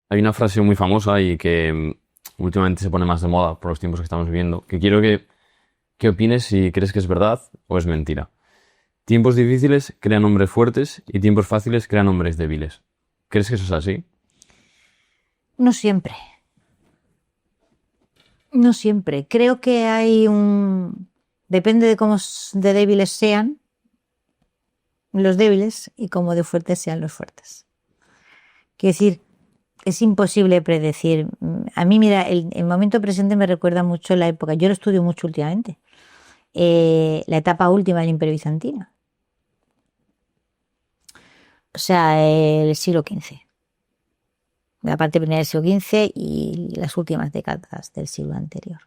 Hay una frase muy famosa y que últimamente se pone más de moda por los tiempos que estamos viviendo, que quiero que opines si crees que es verdad o es mentira. Tiempos difíciles crean hombres fuertes y tiempos fáciles crean hombres débiles. ¿Crees que eso es así? No siempre. No siempre. Creo que hay un... Depende de cómo de débiles sean los débiles y cómo de fuertes sean los fuertes. Quiero decir, es imposible predecir. A mí, mira, el momento presente me recuerda mucho la época, yo lo estudio mucho últimamente, la etapa última del Imperio Bizantino. O sea, el siglo XV. La parte primera del siglo XV y las últimas décadas del siglo anterior.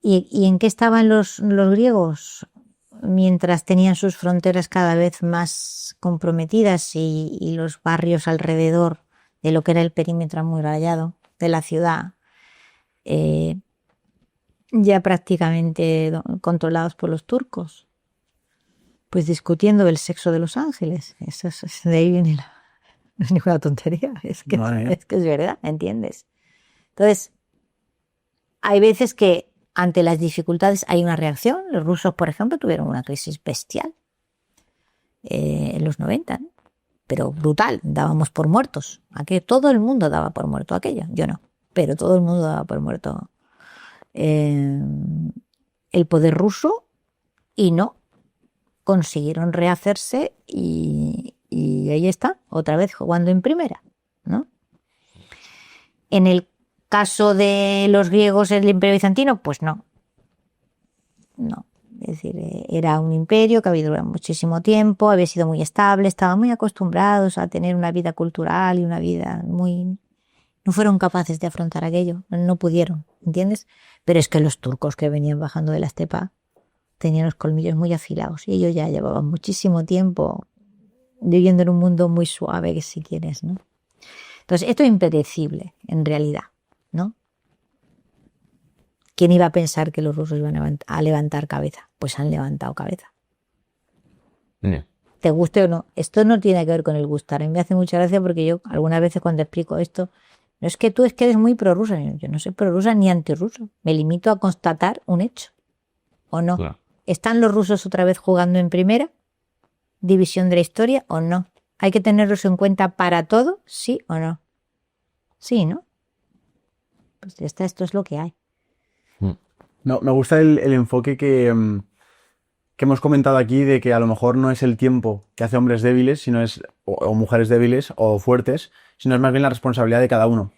¿Y en qué estaban los griegos? Mientras tenían sus fronteras cada vez más comprometidas y los barrios alrededor de lo que era el perímetro amurallado de la ciudad ya prácticamente controlados por los turcos, pues discutiendo el sexo de los ángeles. De ahí viene no es ninguna tontería, es que es verdad, ¿entiendes? Entonces, hay veces que ante las dificultades hay una reacción. Los rusos, por ejemplo, tuvieron una crisis bestial en los 90, ¿no? Pero brutal, dábamos por muertos. Todo el mundo daba por muerto aquello, yo no, pero todo el mundo daba por muerto el poder ruso y no, consiguieron rehacerse y ahí está, otra vez jugando en primera, ¿no? En el caso de los griegos, el Imperio Bizantino, pues no. Es decir, era un imperio que había durado muchísimo tiempo, había sido muy estable, estaban muy acostumbrados a tener una vida cultural y una vida muy... No fueron capaces de afrontar aquello, no pudieron, ¿entiendes? Pero es que los turcos que venían bajando de la estepa tenían los colmillos muy afilados y ellos ya llevaban muchísimo tiempo viviendo en un mundo muy suave, que si quieres, ¿no? Entonces, esto es impredecible, en realidad, ¿no? ¿Quién iba a pensar que los rusos iban a levantar cabeza? Pues han levantado cabeza. Yeah. Te guste o no. Esto no tiene que ver con el gustar. A mí me hace mucha gracia porque yo algunas veces cuando explico esto, no es que tú es que eres muy prorrusa. Yo no soy prorrusa ni antirruso. Me limito a constatar un hecho. ¿O no? Claro. ¿Están los rusos otra vez jugando en primera división de la historia o no? ¿Hay que tenerlos en cuenta para todo? ¿Sí o no? Sí, ¿no? Pues ya está, esto es lo que hay. No, me gusta el enfoque que hemos comentado aquí de que a lo mejor no es el tiempo que hace hombres débiles, sino es o mujeres débiles o fuertes, sino es más bien la responsabilidad de cada uno.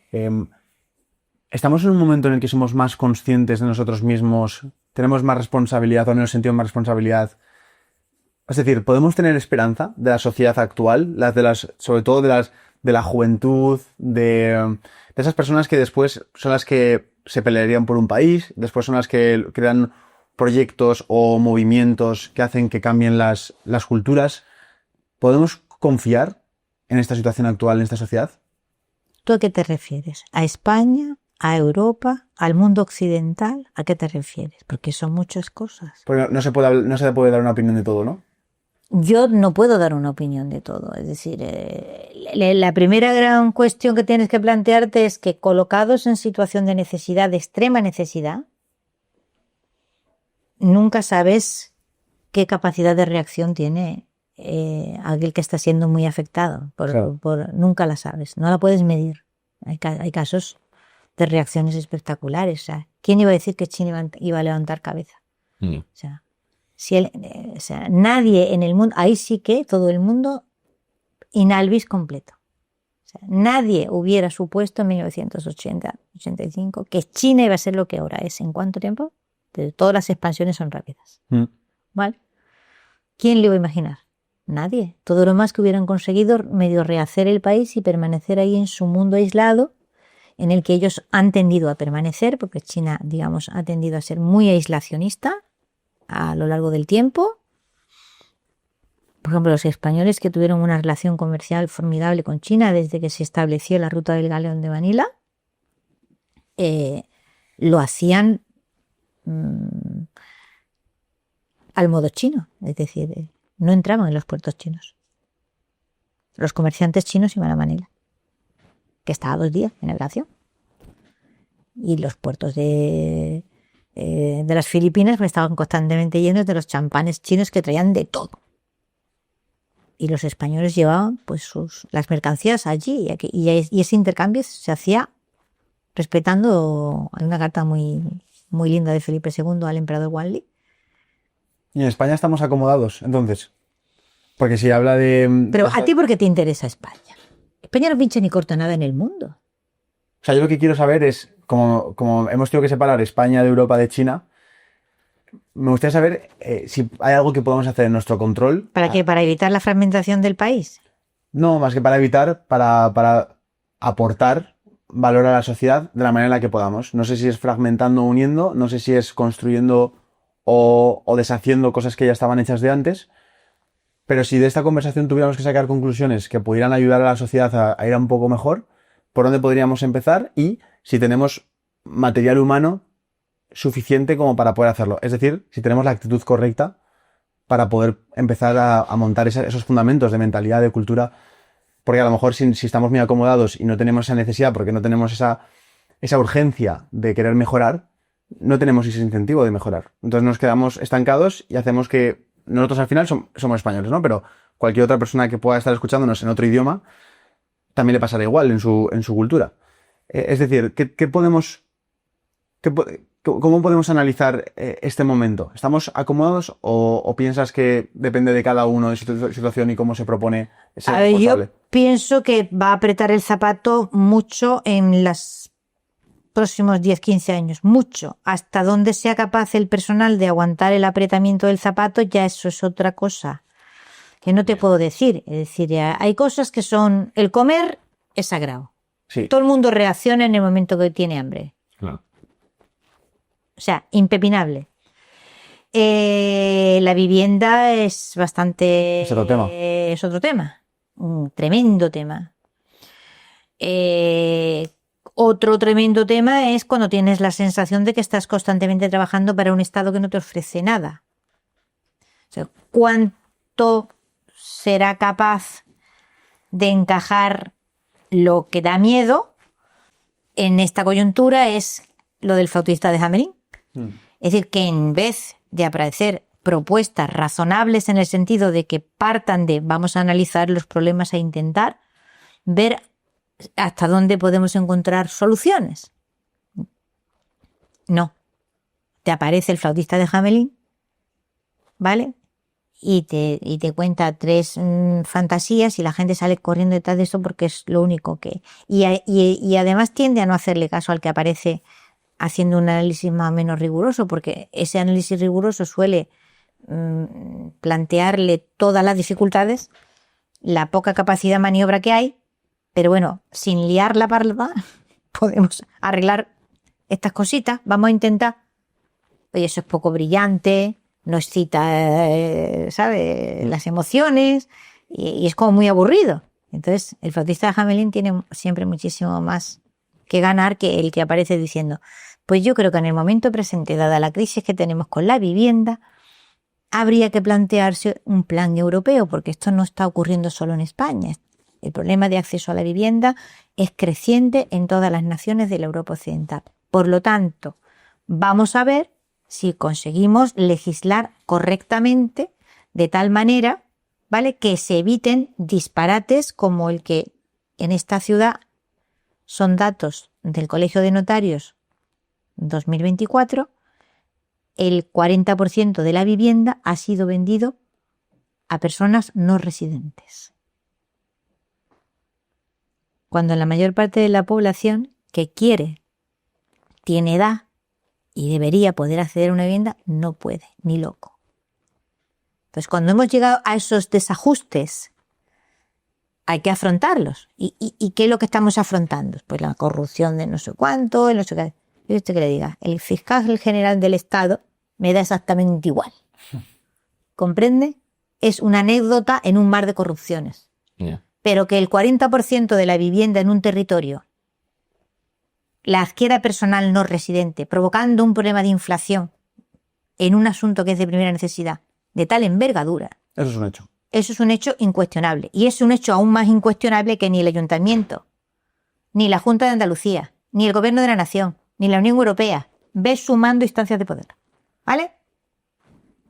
Estamos en un momento en el que somos más conscientes de nosotros mismos, tenemos más responsabilidad o nos sentimos más responsabilidad. Es decir, podemos tener esperanza de la sociedad actual, sobre todo de la juventud, de esas personas que después son las que se pelearían por un país, después son las que crean proyectos o movimientos que hacen que cambien las culturas. ¿Podemos confiar en esta situación actual, en esta sociedad? ¿Tú a qué te refieres? ¿A España? ¿A Europa? ¿Al mundo occidental? ¿A qué te refieres? Porque son muchas cosas. Porque no se puede dar una opinión de todo, ¿no? Yo no puedo dar una opinión de todo. Es decir, la primera gran cuestión que tienes que plantearte es que colocados en situación de necesidad, de extrema necesidad, nunca sabes qué capacidad de reacción tiene aquel que está siendo muy afectado. Claro. Nunca la sabes, no la puedes medir. Hay casos de reacciones espectaculares. O sea, ¿quién iba a decir que China iba a levantar cabeza? Yeah. O sea, o sea, nadie en el mundo, ahí sí que todo el mundo in albis completo. O sea, nadie hubiera supuesto en 1980-85 que China iba a ser lo que ahora es. ¿En cuánto tiempo? Pero todas las expansiones son rápidas. ¿Vale? ¿Quién le iba a imaginar? Nadie. Todo lo más que hubieran conseguido medio rehacer el país y permanecer ahí en su mundo aislado, en el que ellos han tendido a permanecer, porque China, digamos, ha tendido a ser muy aislacionista a lo largo del tiempo. Por ejemplo, los españoles que tuvieron una relación comercial formidable con China desde que se estableció la ruta del Galeón de Manila, lo hacían al modo chino, es decir, no entraban en los puertos chinos. Los comerciantes chinos iban a Manila. que estaba 2 días en navegación. Y los puertos de las Filipinas pues, estaban constantemente llenos de los champanes chinos que traían de todo. Y los españoles llevaban pues las mercancías allí. Y ese intercambio se hacía respetando. Hay una carta muy, muy linda de Felipe II al emperador Wanli. Y en España estamos acomodados, entonces. Porque si habla de... Pero ¿a ti por qué te interesa España? España no pincha ni corta nada en el mundo. O sea, yo lo que quiero saber es, como hemos tenido que separar España de Europa de China, me gustaría saber si hay algo que podemos hacer en nuestro control. ¿Para qué? ¿Para evitar la fragmentación del país? No, más que para evitar, para aportar valor a la sociedad de la manera en la que podamos. No sé si es fragmentando o uniendo, no sé si es construyendo o deshaciendo cosas que ya estaban hechas de antes, pero si de esta conversación tuviéramos que sacar conclusiones que pudieran ayudar a la sociedad a ir a un poco mejor, ¿por dónde podríamos empezar? Y si tenemos material humano suficiente como para poder hacerlo. Es decir, si tenemos la actitud correcta para poder empezar a montar esos fundamentos de mentalidad, de cultura, porque a lo mejor si estamos muy acomodados y no tenemos esa necesidad, porque no tenemos esa urgencia de querer mejorar, no tenemos ese incentivo de mejorar. Entonces nos quedamos estancados y hacemos que nosotros al final somos españoles, ¿no? Pero cualquier otra persona que pueda estar escuchándonos en otro idioma también le pasará igual en su cultura. Es decir, ¿cómo podemos analizar este momento? ¿Estamos acomodados o piensas que depende de cada uno de su situación y cómo se propone ser responsable? Yo pienso que va a apretar el zapato mucho en los próximos 10-15 años, mucho. Hasta donde sea capaz el personal de aguantar el apretamiento del zapato, ya eso es otra cosa que no te puedo decir. Es decir, hay cosas que son... El comer es sagrado. Sí. Todo el mundo reacciona en el momento que tiene hambre. Claro. O sea, impepinable. La vivienda es bastante... Es otro tema. Es otro tema. Un tremendo tema. Otro tremendo tema es cuando tienes la sensación de que estás constantemente trabajando para un Estado que no te ofrece nada. O sea, ¿cuánto será capaz de encajar lo que da miedo en esta coyuntura? Es lo del flautista de Hamelin. Es decir, que en vez de aparecer propuestas razonables en el sentido de que partan de vamos a analizar los problemas e intentar ver hasta dónde podemos encontrar soluciones. No. Te aparece el flautista de Hamelin, ¿vale? Y te cuenta 3 fantasías y la gente sale corriendo detrás de eso porque es lo único que... Y además tiende a no hacerle caso al que aparece haciendo un análisis más o menos riguroso, porque ese análisis riguroso suele plantearle todas las dificultades, la poca capacidad de maniobra que hay, pero bueno, sin liar la parda, podemos arreglar estas cositas. Vamos a intentar. Oye, eso es poco brillante, no excita, ¿sabes?, las emociones, y es como muy aburrido. Entonces, el flautista de Hamelin tiene siempre muchísimo más que ganar que el que aparece diciendo, pues yo creo que en el momento presente, dada la crisis que tenemos con la vivienda, habría que plantearse un plan europeo, porque esto no está ocurriendo solo en España. El problema de acceso a la vivienda es creciente en todas las naciones de la Europa occidental. Por lo tanto, vamos a ver si conseguimos legislar correctamente de tal manera, ¿vale?, que se eviten disparates como el que en esta ciudad son datos del Colegio de Notarios 2024, el 40% de la vivienda ha sido vendido a personas no residentes. Cuando la mayor parte de la población que quiere, tiene edad y debería poder acceder a una vivienda, no puede, ni loco. Entonces, cuando hemos llegado a esos desajustes, hay que afrontarlos. ¿Y qué es lo que estamos afrontando? Pues la corrupción de no sé cuánto, el no sé qué. Yo usted que le diga, el fiscal general del Estado me da exactamente igual. ¿Comprende? Es una anécdota en un mar de corrupciones. Yeah. Pero que el 40% de la vivienda en un territorio la adquiera personal no residente, provocando un problema de inflación en un asunto que es de primera necesidad, de tal envergadura. Eso es un hecho. Eso es un hecho incuestionable. Y es un hecho aún más incuestionable que ni el ayuntamiento ni la Junta de Andalucía, ni el Gobierno de la Nación, ni la Unión Europea ve sumando instancias de poder. ¿Vale?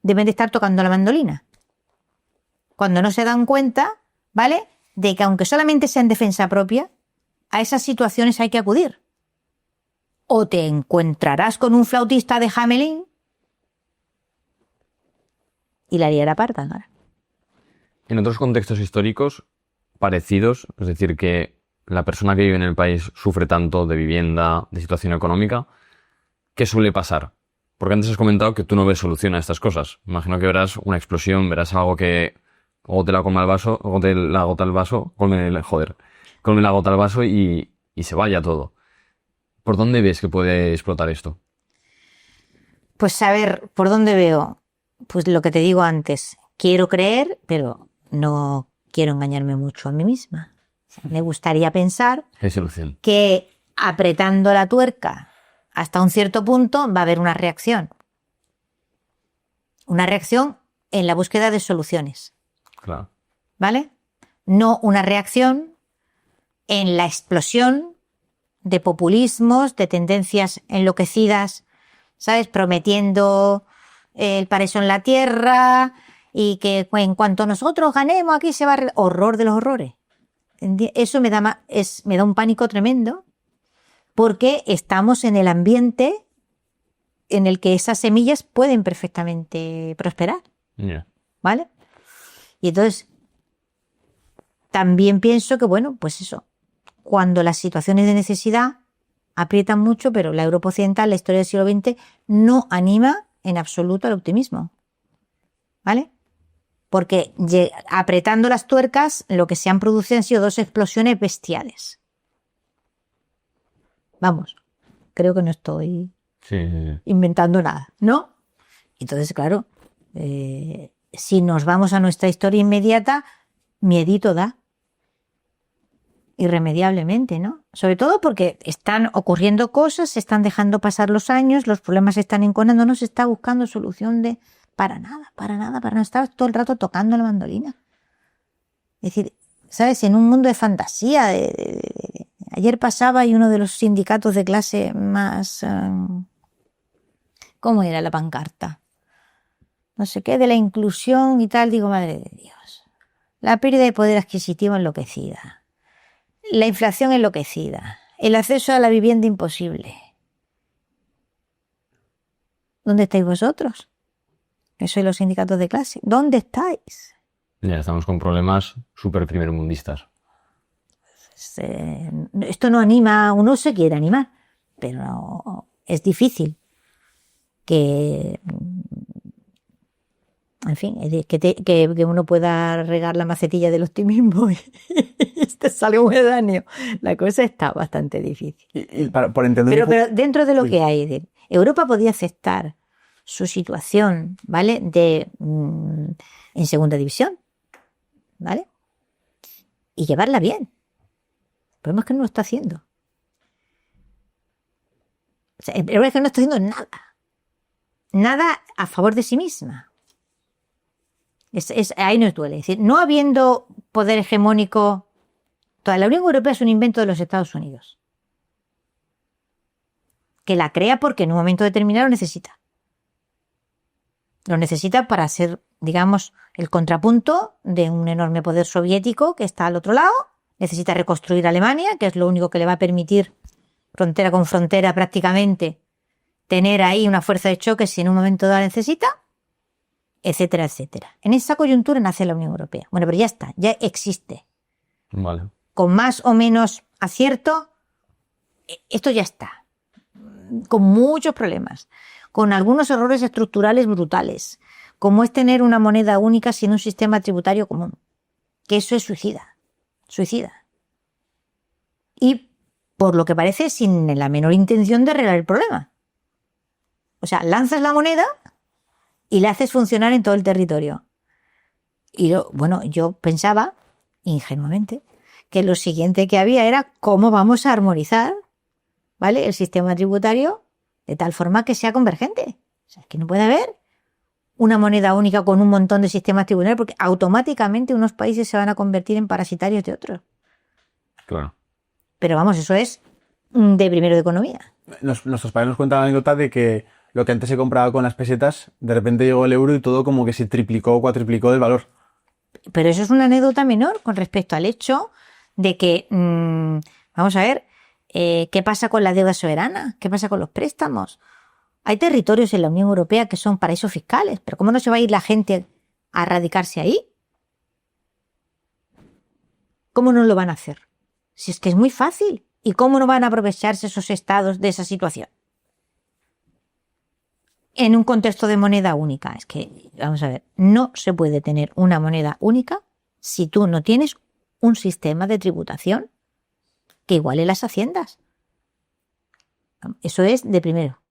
Deben de estar tocando la mandolina. Cuando no se dan cuenta, ¿vale?, de que aunque solamente sea en defensa propia, a esas situaciones hay que acudir. O te encontrarás con un flautista de Hamelin y la liará parda, ¿no? En otros contextos históricos parecidos, es decir, que la persona que vive en el país sufre tanto de vivienda, de situación económica, ¿qué suele pasar? Porque antes has comentado que tú no ves solución a estas cosas. Imagino que verás una explosión, verás algo que o te la come el vaso, o te la gota el vaso, colme la gota al vaso y se vaya todo. ¿Por dónde ves que puede explotar esto? Pues a ver, ¿por dónde veo? Pues lo que te digo antes. Quiero creer, pero no quiero engañarme mucho a mí misma. Me gustaría pensar ¿Qué solución? que apretando la tuerca hasta un cierto punto va a haber una reacción. Una reacción en la búsqueda de soluciones. Claro. ¿Vale? No una reacción en la explosión de populismos, de tendencias enloquecidas, ¿sabes? Prometiendo el paraíso en la tierra y que en cuanto nosotros ganemos aquí se va a... Horror de los horrores. Eso me da un pánico tremendo porque estamos en el ambiente en el que esas semillas pueden perfectamente prosperar. Yeah. ¿Vale? Y entonces también pienso que, bueno, pues eso, cuando las situaciones de necesidad aprietan mucho, pero la Europa occidental, la historia del siglo XX, no anima en absoluto al optimismo. ¿Vale? Porque apretando las tuercas, lo que se han producido han sido dos explosiones bestiales. Vamos, creo que no estoy inventando nada, ¿no? Entonces, claro, si nos vamos a nuestra historia inmediata, miedito da. Irremediablemente, ¿no? Sobre todo porque están ocurriendo cosas, se están dejando pasar los años, los problemas se están enconando, no se está buscando solución de... Para nada. Estás todo el rato tocando la mandolina. Es decir, ¿sabes? En un mundo de fantasía. Ayer pasaba y uno de los sindicatos de clase más... ¿Cómo era la pancarta? No sé qué, de la inclusión y tal. Digo, madre de Dios. La pérdida de poder adquisitivo enloquecida. La inflación enloquecida. El acceso a la vivienda imposible. ¿Dónde estáis vosotros? Que sois los sindicatos de clase. ¿Dónde estáis? Ya estamos con problemas súper primermundistas. Esto no anima, uno se quiere animar, pero no, es difícil que, en fin, que uno pueda regar la macetilla del optimismo y te sale un edáneo. La cosa está bastante difícil. Por entender Pero dentro de lo que hay, Europa podía aceptar su situación, ¿vale?, en segunda división, ¿vale?, y llevarla bien. El problema es que no lo está haciendo. O sea, el problema es que no está haciendo nada a favor de sí misma. Ahí nos duele. Es decir, no habiendo poder hegemónico, toda la Unión Europea es un invento de los Estados Unidos, que la crea porque en un momento determinado lo necesita. Lo necesita para ser, digamos, el contrapunto de un enorme poder soviético que está al otro lado. Necesita reconstruir Alemania, que es lo único que le va a permitir, frontera con frontera prácticamente, tener ahí una fuerza de choque si en un momento dado la necesita, etcétera, etcétera. En esa coyuntura nace la Unión Europea. Bueno, pero ya está, ya existe. Vale. Con más o menos acierto, esto ya está. Con muchos problemas. Con algunos errores estructurales brutales, como es tener una moneda única sin un sistema tributario común, que eso es suicida. Y, por lo que parece, sin la menor intención de arreglar el problema. O sea, lanzas la moneda y la haces funcionar en todo el territorio. Y yo pensaba, ingenuamente, que lo siguiente que había era cómo vamos a armonizar, ¿vale?, el sistema tributario de tal forma que sea convergente. O sea, es que no puede haber una moneda única con un montón de sistemas tributarios porque automáticamente unos países se van a convertir en parasitarios de otros. Claro. Pero vamos, eso es de primero de economía. Nuestros padres nos cuentan la anécdota de que lo que antes se compraba con las pesetas, de repente llegó el euro y todo como que se triplicó o cuatriplicó del valor. Pero eso es una anécdota menor con respecto al hecho de que, vamos a ver, ¿qué pasa con la deuda soberana? ¿Qué pasa con los préstamos? Hay territorios en la Unión Europea que son paraísos fiscales, pero ¿cómo no se va a ir la gente a radicarse ahí? ¿Cómo no lo van a hacer? Si es que es muy fácil. ¿Y cómo no van a aprovecharse esos estados de esa situación? En un contexto de moneda única. Es que, vamos a ver, no se puede tener una moneda única si tú no tienes un sistema de tributación que iguale las haciendas. Eso es de primero.